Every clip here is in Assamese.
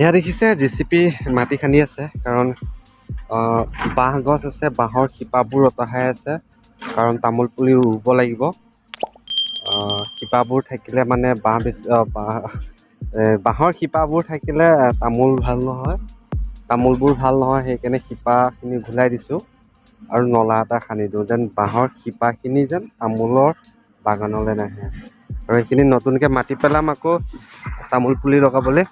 এয়া দেখিছে জেচিপি মাটি খান্দি আছে কাৰণ বাঁহ গছ আছে, বাঁহৰ শিপাবোৰ অতহাই আছে কাৰণ তামোল পুলি ৰুব লাগিব। শিপাবোৰ থাকিলে মানে বাঁহৰ শিপাবোৰ থাকিলে তামোল ভাল নহয়, তামোলবোৰ ভাল নহয়। সেইকাৰণে শিপাখিনি ঘূলাই দিছোঁ আৰু নলা এটা খান্দি দিওঁ যেন বাঁহৰ শিপাখিনি যেন তামোলৰ বাগানলৈ নাহে। আৰু সেইখিনি নতুনকৈ মাটি পেলাম আকৌ তামোল পুলি লগাবলৈ।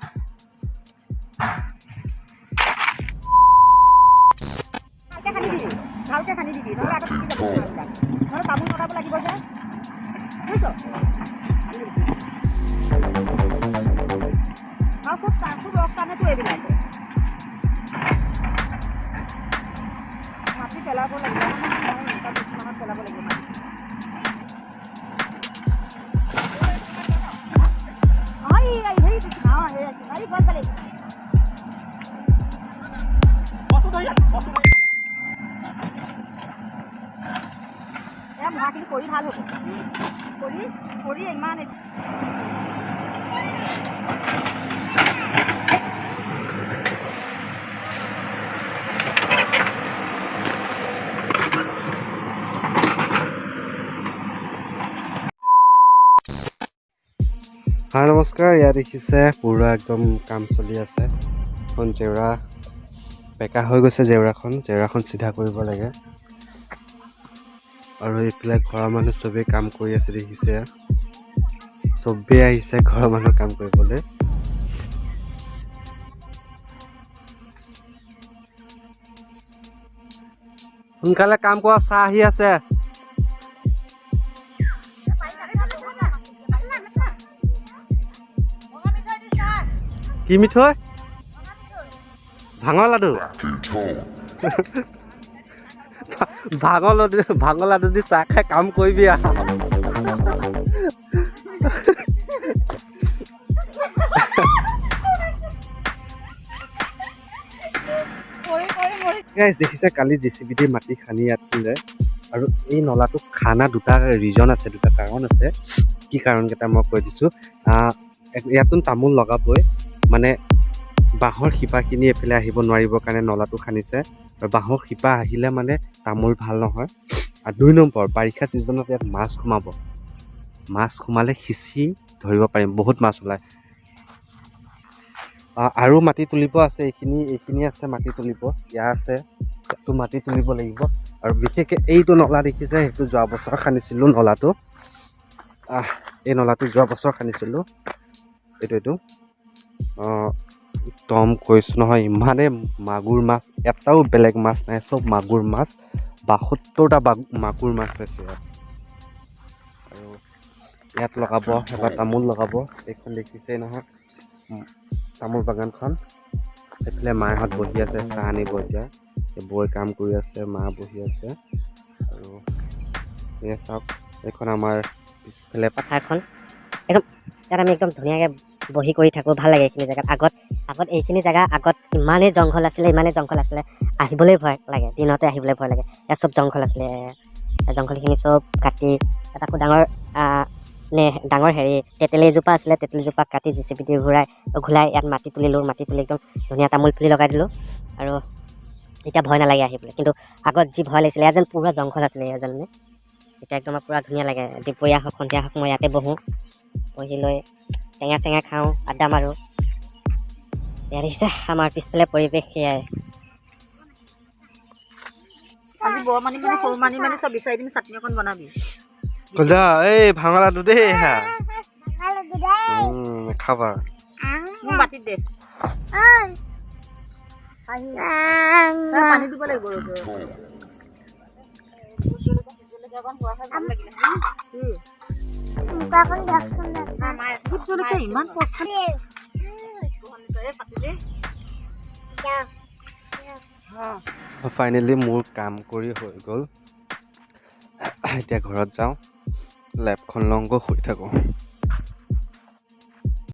ভালকে খান্দি দিবি নহ'লে আকৌ থাকি যাব নহ'লে তামোল লগাব লাগিব যে বুজিছ। আৰু খুব ৰস কাৰণেতো এইবিলাক মাটি পেলাব লাগিব, মাহত পেলাব লাগিব মাটি। মহাখিনি কৰি ভাল হ'ব, কৰি ইমান হয় নমস্কাৰ। ইয়াত দেখিছে পুৰা একদম কাম চলি আছে। এখন জেওৰা বেকা হৈ গৈছে, জেওৰাখন চিধা কৰিব লাগে। আৰু এইফালে ঘৰৰ মানুহ চবেই কাম কৰি আছে দেখিছে, চবেই আহিছে ঘৰৰ মানুহ কাম কৰিবলৈ। সোনকালে কাম কৰা, চাহ আহি আছে। কি মিঠৈ? ভাঙৰ লাডু। ভাঙৰ লাডু দি চাহ খাই কাম কৰিবি আৰু। দেখিছে কালি জেচিবি দি মাটি খান্দি ইয়াত দিলে। আৰু এই নলাটো খানা দুটা ৰিজন আছে, দুটা কাৰণ আছে। কি কাৰণকেইটা মই কৈ দিছোঁ। ইয়াতো তামোল লগাবই, মানে বাঁহৰ শিপাখিনি এইফালে আহিব নোৱাৰিবৰ কাৰণে নলাটো খান্দিছে। আৰু বাঁহৰ শিপা আহিলে মানে তামোল ভাল নহয়। আৰু 2 নম্বৰ, বাৰিষা ছিজনত ইয়াত মাছ সোমাব। মাছ সোমালে সিঁচি ধৰিব পাৰিম, বহুত মাছ ওলায়। আৰু মাটি তুলিব আছে, এইখিনি আছে মাটি তুলিব, ইয়াৰ আছে, ইয়াতো মাটি তুলিব লাগিব। আৰু বিশেষকৈ এইটো নলা দেখিছে, সেইটো যোৱা বছৰ খান্দিছিলোঁ নলাটো। এই নলাটো যোৱা বছৰ খান্দিছিলোঁ। এইটো একদম কৈছোঁ নহয়, ইমানেই মাগুৰ মাছ, এটাও বেলেগ মাছ নাই, চব মাগুৰ মাছ। 72টা মাগুৰ মাছ হৈছে ইয়াত। আৰু ইয়াত লগাব, এবাৰ তামোল লগাব। এইখন দেখিছেই নহয় তামোল বাগানখন। এইফালে মাহঁত বহি আছে, চাহ আনিব এতিয়া। বৈ কাম কৰি আছে, মা বহি আছে। আৰু এয়া চাওক, এইখন আমাৰ পিছফালে পথাৰখন একদম, তাত আমি একদম ধুনীয়াকৈ বহি কৰি থাকোঁ, ভাল লাগে এইখিনি জেগাত। আগত এইখিনি জেগা আগত ইমানেই জংঘল আছিলে, আহিবলৈ ভয় লাগে, দিনতে আহিবলৈ ভয় লাগে। ইয়াত চব জংঘল আছিলে, জংঘলখিনি চব কাটি ইয়াত আকৌ ডাঙৰ তেতেলী এজোপা আছিলে, তেতেলীজোপা কাটি জেচিবি দি ঘূৰাই ইয়াত মাটি তুলিলোঁ। মাটি তুলি একদম ধুনীয়া তামোল পুলি লগাই দিলোঁ। আৰু এতিয়া ভয় নালাগে আহিবলৈ, কিন্তু আগত যি ভয় লাগিছিলে, ইয়াত যেন পুৰা জংঘল আছিলে। ইয়াত যেন এতিয়া একদম পূৰা ধুনীয়া লাগে। দুপৰীয়া হওক, সন্ধিয়া হওক, মই ইয়াতে বহোঁ, বহি লৈ টেঙা খাওঁ, আড্ডা মাৰোঁ। ইয়াত দেখিছে আমাৰ পিছফালে পৰিৱেশ সেয়াই। আজি বৰ মানিমুনি, সৰু মানিমুনি চব বিচাৰি দিম, চাটনি অকণ বনাবি। এই ভাঙৰ লাডু দেই, খাবা মোক মাটিত দে, পানী দিব লাগিব। ইমান ফাইনেলি মোৰ কাম কৰি হৈ গ'ল। এতিয়া ঘৰত যাওঁ, লেপখন লওঁগৈ, শুই থাকোঁ।